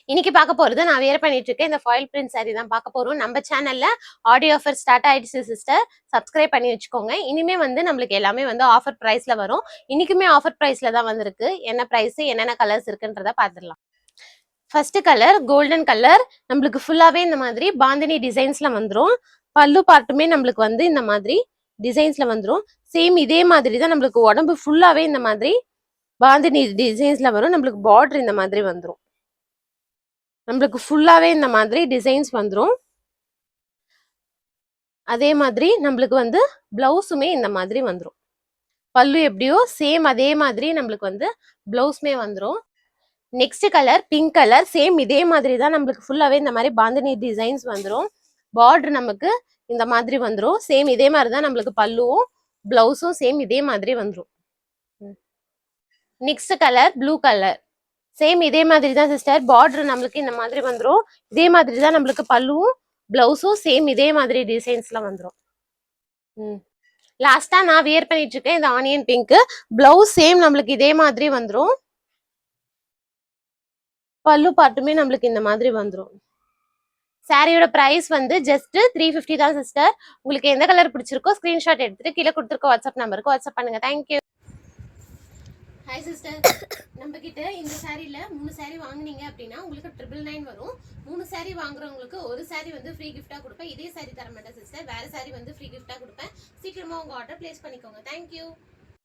இன்னைக்கு பார்க்க போறது நான் வேர் பண்ணிட்டு இருக்கேன் இந்த ஃபாயில் பிரிண்ட் saree தான் பார்க்க போறோம். நம்ம சேனல்ல ஆடியோ ஆஃபர் ஸ்டார்ட் ஆயிடுச்சு சிஸ்டர். சப்ஸ்கிரைப் பண்ணி வச்சுக்கோங்க. இனிமே வந்து நம்மளுக்கு எல்லாமே வந்து ஆஃபர் பிரைஸ்ல வரும். இன்னைக்குமே ஆஃபர் பிரைஸ்ல தான் வந்திருக்கு. என்ன பிரைஸ், என்னென்ன கலர்ஸ் இருக்குன்றத பார்த்துடலாம். First colour golden colour. நம்மளுக்கு ஃபுல்லாவே இந்த மாதிரி பாந்தினி டிசைன்ஸ்ல வந்துரும். பல்லு பார்ட்டுமே நம்மளுக்கு வந்து இந்த மாதிரி டிசைன்ஸ்ல வந்துரும். சேம் இதே மாதிரி தான் நம்மளுக்கு உடம்பு ஃபுல்லாவே இந்த மாதிரி பாந்தினி டிசைன்ஸ்ல வரும். நம்மளுக்கு பார்டர் இந்த மாதிரி வந்துரும். நம்மளுக்கு ஃபுல்லாவே இந்த மாதிரி டிசைன்ஸ் வந்துரும். அதே மாதிரி நம்மளுக்கு வந்து பிளவுஸுமே இந்த மாதிரி வந்துரும். பல்லு எப்படியோ சேம் அதே மாதிரி நம்மளுக்கு வந்து பிளவுஸ்மே வந்துரும். Next colour pink colour. Same இதே மாதிரி தான் நம்மளுக்கு ஃபுல்லாவே இந்த மாதிரி பாந்தினி டிசைன்ஸ் வந்துரும். பார்டர் நமக்கு இந்த மாதிரி வந்துரும். சேம் இதே மாதிரி தான் நம்மளுக்கு பல்லுவும் பிளவுஸும் சேம் இதே மாதிரி வந்துரும். Next colour blue colour. Same இதே மாதிரி தான் சிஸ்டர். பார்டர் நம்மளுக்கு இந்த மாதிரி வந்துரும். இதே மாதிரி தான் நம்மளுக்கு பல்லுவும் பிளவுஸும் சேம் இதே மாதிரி டிசைன்ஸ்ல வந்துரும். லாஸ்டா நான் வியர் பண்ணிட்டு இருக்கேன் இந்த ஆனியன் பிங்க். பிளவுஸ் சேம் நம்மளுக்கு இதே மாதிரி வந்துரும். பல்லு பாட்டுமே நம்மளுக்கு இந்த மாதிரி வந்துரும். சாரியோட பிரைஸ் வந்து ஜஸ்ட் 350 தான் சிஸ்டர். உங்களுக்கு எந்த கலர் பிடிச்சிருக்கோ ஸ்கிரீன்ஷாட் எடுத்துட்டு கீழே கொடுத்துருக்க வாட்ஸ்அப் நம்பருக்கு வாட்ஸ்அப் பண்ணுங்க. தேங்க்யூ. ஹாய் சிஸ்டர், நம்ம கிட்ட இந்த சாரியில 3 சாரி வாங்குனீங்க அப்படின்னா உங்களுக்கு 999 வரும். 3 சாரி வாங்குறவங்களுக்கு ஒரு சாரி வந்து ஃப்ரீ கிஃப்டா கொடுப்பேன். இதே சாரி தர மாட்டேன் சிஸ்டர், வேற சாரி வந்து ஃப்ரீ கிஃப்டா கொடுப்பேன். சீக்கிரமா உங்க ஆர்டர் பிளேஸ் பண்ணிக்கோங்க. தேங்க்யூ.